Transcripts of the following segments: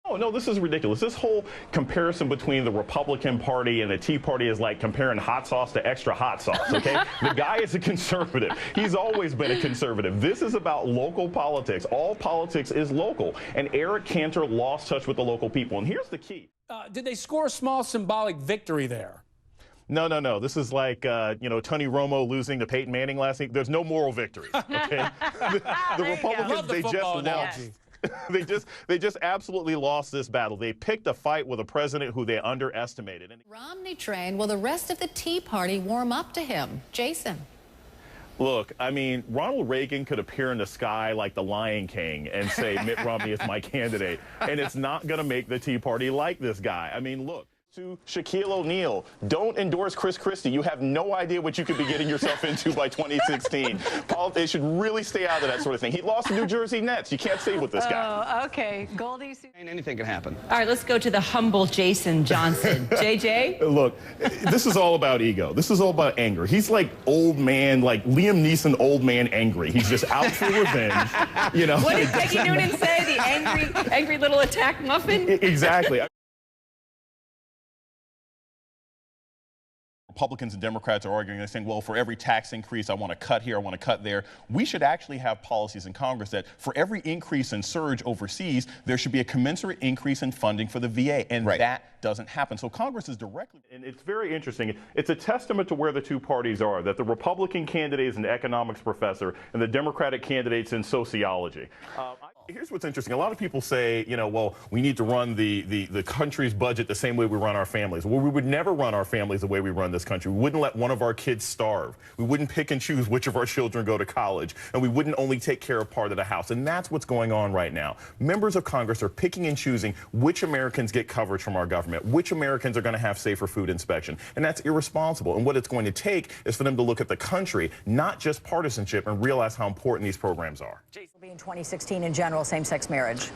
Oh, no, this is ridiculous. This whole comparison between the Republican Party and the Tea Party is like comparing hot sauce to extra hot sauce, okay? The guy is a conservative. He's always been a conservative. This is about local politics. All politics is local. And Eric Cantor lost touch with the local people. And here's the key. Did they score a small symbolic victory there? No, no, no. This is like, Tony Romo losing to Peyton Manning last week. There's no moral victory, okay? the Republicans, they just lost. They just absolutely lost this battle. They picked a fight with a president who they underestimated. Romney train. Will the rest of the Tea Party warm up to him? Jason. Look, I mean, Ronald Reagan could appear in the sky like the Lion King and say Mitt Romney is my candidate, and it's not going to make the Tea Party like this guy. I mean, look. To Shaquille O'Neal, don't endorse Chris Christie. You have no idea what you could be getting yourself into by 2016. They should really stay out of that sort of thing. He lost the New Jersey Nets. You can't stay with this guy. Oh, okay. Goldie. Anything can happen. All right, let's go to the humble Jason Johnson. JJ? Look, this is all about ego. This is all about anger. He's like old man, like Liam Neeson, old man angry. He's just out for revenge. You know. What did Peggy Noonan say? The angry little attack muffin? Exactly. Republicans and Democrats are arguing, they're saying, well, for every tax increase, I want to cut here, I want to cut there. We should actually have policies in Congress that for every increase in surge overseas, there should be a commensurate increase in funding for the VA, and that doesn't happen. So Congress is directly, and it's very interesting. It's a testament to where the two parties are, that the Republican candidate is an economics professor and the Democratic candidate's in sociology. Here's what's interesting. A lot of people say, well, we need to run the country's budget the same way we run our families. Well, we would never run our families the way we run this country. We wouldn't let one of our kids starve. We wouldn't pick and choose which of our children go to college. And we wouldn't only take care of part of the house. And that's what's going on right now. Members of Congress are picking and choosing which Americans get coverage from our government, which Americans are going to have safer food inspection. And that's irresponsible. And what it's going to take is for them to look at the country, not just partisanship, and realize how important these programs are. Will be in 2016 in general, same-sex marriage.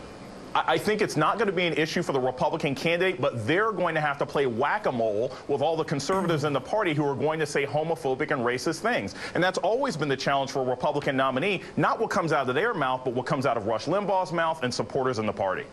I think it's not going to be an issue for the Republican candidate, but they're going to have to play whack-a-mole with all the conservatives in the party who are going to say homophobic and racist things. And that's always been the challenge for a Republican nominee, not what comes out of their mouth, but what comes out of Rush Limbaugh's mouth and supporters in the party.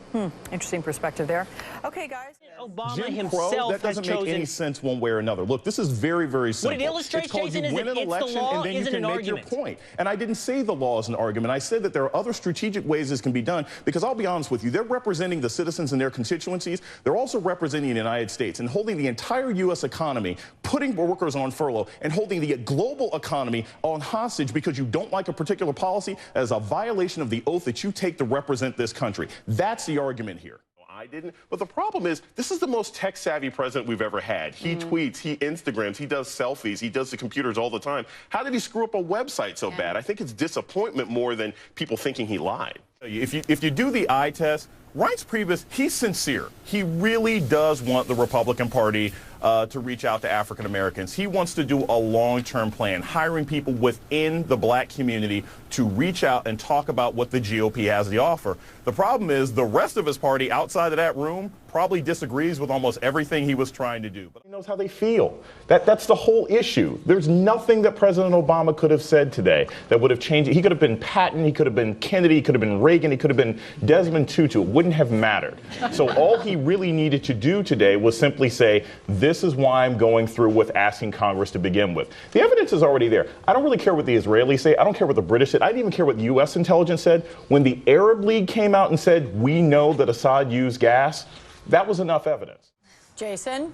Interesting perspective there. Okay, guys. Obama Jim himself Crow, that doesn't make any sense one way or another. Look, this is very, very simple. What it illustrates, Jason, is that it's the law, and then you isn't can an make argument. your point. And I didn't say the law is an argument. I said that there are other strategic ways this can be done, because I'll be honest with you, they're representing the citizens in their constituencies. They're also representing the United States and holding the entire U.S. economy, putting workers on furlough, and holding the global economy on hostage because you don't like a particular policy as a violation of the oath that you take to represent this country. That's the argument here. I didn't. But the problem is, this is the most tech-savvy president we've ever had. He tweets, he Instagrams, he does selfies, he does the computers all the time. How did he screw up a website so bad? I think it's disappointment more than people thinking he lied. If you do the eye test, Reince Priebus, he's sincere. He really does want the Republican Party to reach out to African Americans. He wants to do a long-term plan, hiring people within the black community to reach out and talk about what the GOP has to offer. The problem is the rest of his party outside of that room probably disagrees with almost everything he was trying to do. But he knows how they feel. That's the whole issue. There's nothing that President Obama could have said today that would have changed it. He could have been Patton, he could have been Kennedy, he could have been Reagan, he could have been Desmond Tutu. It wouldn't have mattered. So all he really needed to do today was simply say, this is why I'm going through with asking Congress to begin with. The evidence is already there. I don't really care what the Israelis say. I don't care what the British said. I didn't even care what the U.S. intelligence said. When the Arab League came out and said, we know that Assad used gas, that was enough evidence. Jason?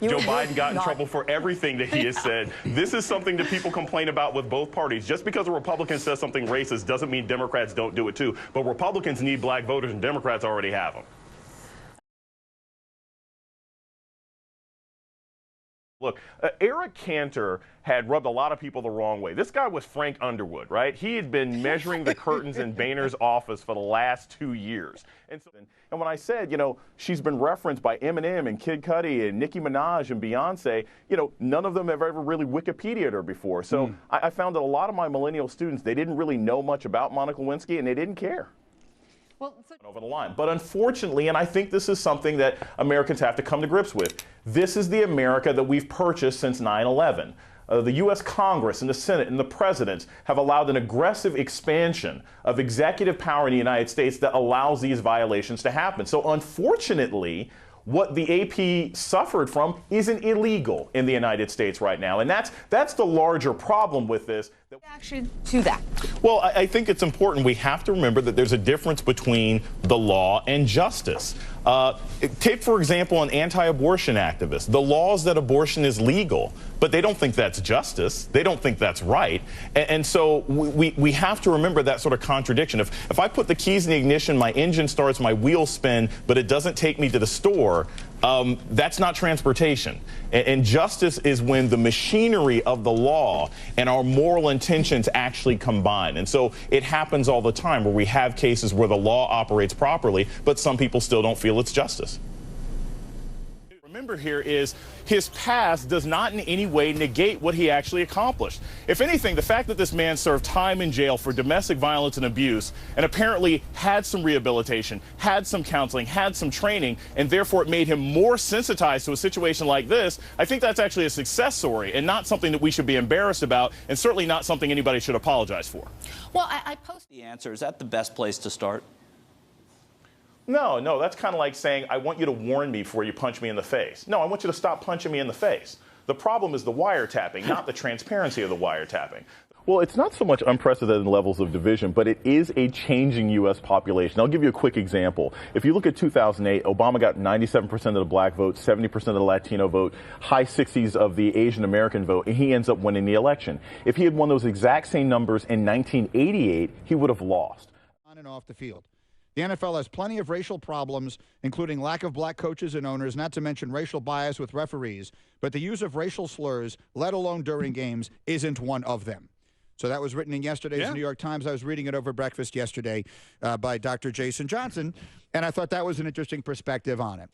Joe Biden got in trouble for everything that he has said. This is something that people complain about with both parties. Just because a Republican says something racist doesn't mean Democrats don't do it too. But Republicans need black voters and Democrats already have them. Look, Eric Cantor had rubbed a lot of people the wrong way. This guy was Frank Underwood, right? He had been measuring the curtains in Boehner's office for the last 2 years. And when I said, she's been referenced by Eminem and Kid Cudi and Nicki Minaj and Beyonce, none of them have ever really Wikipedia'd her before. So I found that a lot of my millennial students, they didn't really know much about Monica Lewinsky, and they didn't care. Over the line. But unfortunately, and I think this is something that Americans have to come to grips with, this is the America that we've purchased since 9/11. the U.S. Congress and the Senate and the presidents have allowed an aggressive expansion of executive power in the United States that allows these violations to happen. So unfortunately, what the AP suffered from isn't illegal in the United States right now. And that's the larger problem with this. Action to that. Well, I think it's important. We have to remember that there's a difference between the law and justice. Take, for example, an anti-abortion activist. The law is that abortion is legal, but they don't think that's justice. They don't think that's right. And so we have to remember that sort of contradiction. If I put the keys in the ignition, my engine starts, my wheels spin, but it doesn't take me to the store, that's not transportation. And justice is when the machinery of the law and our moral intentions actually combine. And so it happens all the time where we have cases where the law operates properly, but some people still don't feel it's justice. Remember here is his past does not in any way negate what he actually accomplished. If anything, the fact that this man served time in jail for domestic violence and abuse and apparently had some rehabilitation, had some counseling, had some training, and therefore it made him more sensitized to a situation like this, I think that's actually a success story and not something that we should be embarrassed about, and certainly not something anybody should apologize for. Well, I posted The answer, is that the best place to start? No, that's kind of like saying, I want you to warn me before you punch me in the face. No, I want you to stop punching me in the face. The problem is the wiretapping, not the transparency of the wiretapping. Well, it's not so much unprecedented levels of division, but it is a changing U.S. population. I'll give you a quick example. If you look at 2008, Obama got 97% of the black vote, 70% of the Latino vote, high 60s of the Asian American vote, and he ends up winning the election. If he had won those exact same numbers in 1988, he would have lost. On and off the field. The NFL has plenty of racial problems, including lack of black coaches and owners, not to mention racial bias with referees. But the use of racial slurs, let alone during games, isn't one of them. So that was written in yesterday's New York Times. I was reading it over breakfast yesterday by Dr. Jason Johnson, and I thought that was an interesting perspective on it.